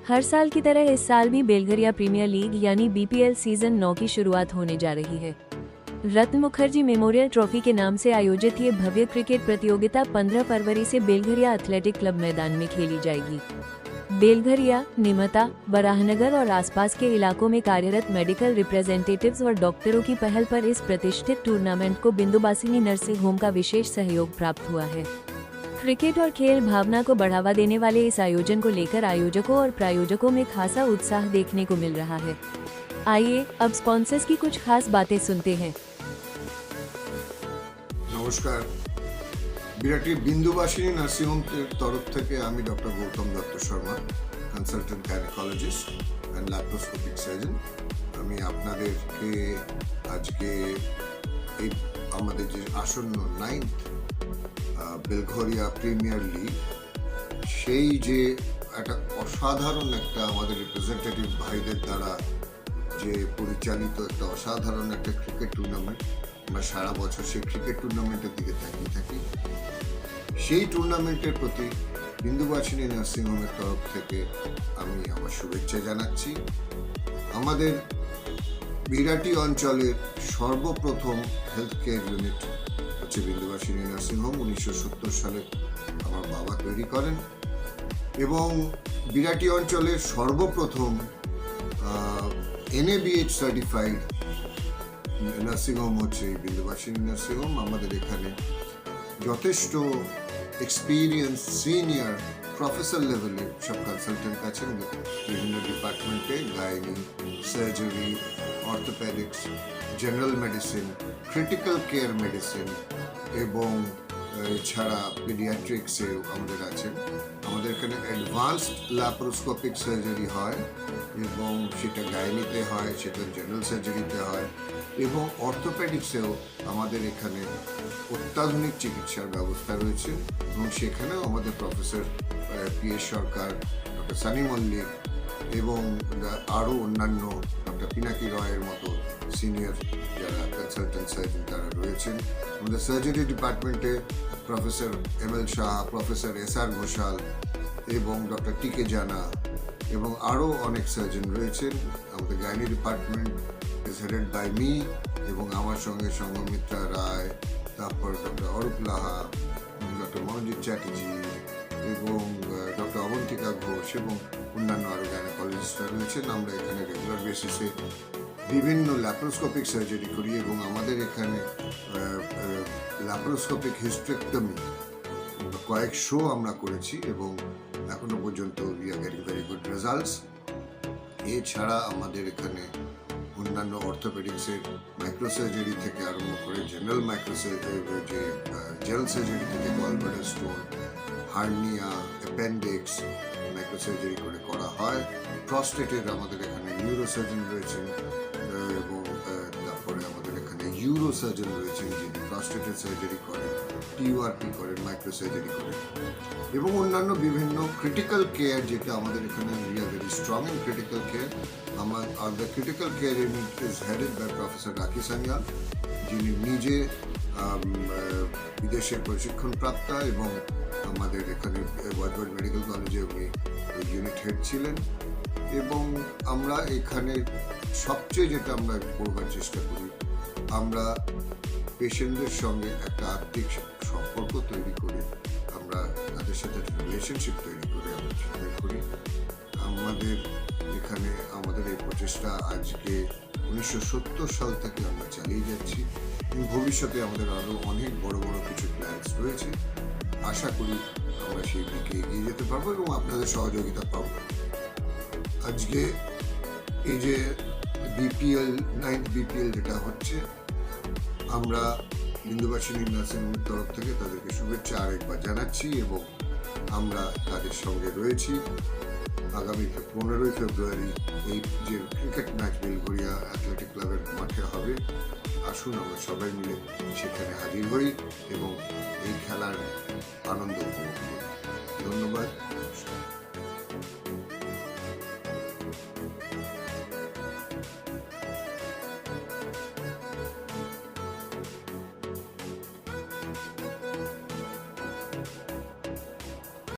हर साल की तरह इस साल भी बेलघरिया प्रीमियर लीग यानी बीपीएल सीजन 9 की शुरुआत होने जा रही है। रत्न मुखर्जी मेमोरियल ट्रॉफी के नाम से आयोजित ये भव्य क्रिकेट प्रतियोगिता 15 फरवरी से बेलघरिया एथलेटिक क्लब मैदान में खेली जाएगी। बेलघरिया, निमता, बराहनगर और आसपास के इलाकों में कार्यरत मेडिकल रिप्रेजेंटेटिव्स और डॉक्टरों की पहल पर इस प्रतिष्ठित टूर्नामेंट को बिंदुवासिनी नर्सिंग होम का विशेष सहयोग प्राप्त हुआ है। क्रिकेट और खेल भावना को बढ़ावा देने वाले इस आयोजन को लेकर आयोजकों और प्रायोजकों में खासा उत्साह देखने को मिल रहा है। आइए अब स्पॉन्सर्स की कुछ खास बातें सुनते हैं। नमस्कार, বিরাটির বিন্দুবাসিনী নার্সিং হোমের তরফ থেকে আমি doctor Gautam Dutta Sharma, consultant gynaecologist and laparoscopic surgeon. আমি আপনাদেরকে আজকে এই আমাদের যে আসন্ন 9th বেলঘরিয়া প্রিমিয়ার লিগ, সেই যে একটা অসাধারণ একটা আমাদের রিপ্রেজেন্টেটিভ ভাইদের দ্বারা যে পরিচালিত একটা অসাধারণ একটা ক্রিকেট টুর্নামেন্ট, আমরা সারা বছর সেই ক্রিকেট টুর্নামেন্টের দিকে তাকিয়ে থাকি। সেই টুর্নামেন্টের প্রতি বিন্দুবাসিনী নার্সিং হোমের তরফ থেকে আমি আমার শুভেচ্ছা জানাচ্ছি। আমাদের বিরাটি অঞ্চলের সর্বপ্রথম হেলথ কেয়ার ইউনিট হচ্ছে বিন্দুবাসিনী নার্সিং হোম। 1970 সালে আমার বাবা তৈরি করেন এবং বিরাটি অঞ্চলের সর্বপ্রথম NABH সার্টিফাইড নার্সিং হোম হচ্ছে বিন্দুবাসিনী নার্সিং হোম। আমাদের এখানে যথেষ্ট এক্সপিরিয়েন্স সিনিয়র প্রফেসর লেভেলের সব কনসালটেন্ট আছেন বিভিন্ন ডিপার্টমেন্টে, gynae, surgery, orthopaedics, general medicine, critical care medicine এবং এছাড়া পিডিয়াট্রিক্সেও আমাদের আছেন। আমাদের এখানে অ্যাডভান্সড ল্যাপ্রোস্কোপিক সার্জারি হয় এবং সেটা গাইনিতে হয়, সেটা জেনারেল সার্জারিতে হয় এবং অর্থোপেডিক্সেও আমাদের এখানে অত্যাধুনিক চিকিৎসার ব্যবস্থা রয়েছে এবং সেখানেও আমাদের প্রফেসর PS সরকার, ডক্টর সানি মল্লিক এবং আরও অন্যান্য ডক্টর পিনাকি রয়ের মতো সিনিয়র যারা কনসালটেন্ট সার্জন তারা রয়েছেন। আমাদের সার্জারি ডিপার্টমেন্টে professor ML Shah, professor SR Ghoshal এবং ডক্টর TK জানা এবং আরও অনেক সার্জন রয়েছেন। আমাদের gynae department is headed by me এবং আমার সঙ্গে সংঘমিত্রা রায়, তারপর ডক্টর অরূপ লাহা, ডক্টর মনোজিৎ চ্যাটার্জি এবং ডক্টর অবন্তিকা ঘোষ এবং অন্যান্য আরও গাইনোকোলজিস্টরা রয়েছেন। আমরা এখানে রেগুলার বেসিসে বিভিন্ন ল্যাপ্রোস্কোপিক সার্জারি করি এবং আমাদের এখানে ল্যাপ্রোস্কোপিক হিস্টেক্টমি কয়েকশো আমরা করেছি এবং এখনো পর্যন্ত we are getting very good results. এছাড়া আমাদের এখানে অন্যান্য অর্থোপেডিক্সের মাইক্রোসার্জারি থেকে আরম্ভ করে জেনারেল জেনারেল সার্জারি থেকে gallbladder stone, hernia, appendix microsurgery করে করা হয়। প্রস্টেটের আমাদের এখানে নিউরোসার্জন রয়েছেন এবং তারপরে আমাদের এখানে ইউরোসার্জন রয়েছেন যিনি প্রস্টেটের সার্জারি করেন, TURP করেন, মাইক্রোসার্জারি করেন এবং অন্যান্য বিভিন্ন ক্রিটিক্যাল কেয়ার, যেটা আমাদের এখানে we are very strong in critical care. আমাদের critical care unit is headed by professor Raki Sanyal, যিনি নিজে বিদেশে প্রশিক্ষণপ্রাপ্ত এবং আমাদের এখানে ওয়ার্ড মেডিকেল কলেজে উনি ইউনিট হেড ছিলেন। এবং আমরা এখানে সবচেয়ে যেটা আমরা করবার চেষ্টা করি, আমরা পেশেন্টদের সঙ্গে একটা আত্মিক সম্পর্ক তৈরি করে, আমরা তাদের সাথে রিলেশনশিপ তৈরি করে আমরা ট্রিটমেন্ট করি। আমাদের এখানে আমাদের এই প্রচেষ্টা আজকে 1970 সাল থেকে আমরা চালিয়ে যাচ্ছি এবং ভবিষ্যতে আমাদের আরও অনেক বড় বড় কিছু প্ল্যানস রয়েছে। আশা করি আমরা সেই দিকে এগিয়ে যেতে পারবো এবং আপনাদের সহযোগিতা পাবো। আজকে এই যে নাইন্থ BPL যেটা হচ্ছে, আমরা বিন্দুবাসিনী নার্সিং হোমের তরফ থেকে তাদেরকে শুভেচ্ছা আরেকবার জানাচ্ছি এবং আমরা তাদের সঙ্গে রয়েছি। আগামী 15ই ফেব্রুয়ারি এই যে ক্রিকেট ম্যাচ বেলঘরিয়া অ্যাথলেটিক ক্লাবের মাঠে হবে, আসুন আমরা সবাই মিলে সেখানে হাজির হই এবং এই খেলার আনন্দ উপভোগ করি। ধন্যবাদ।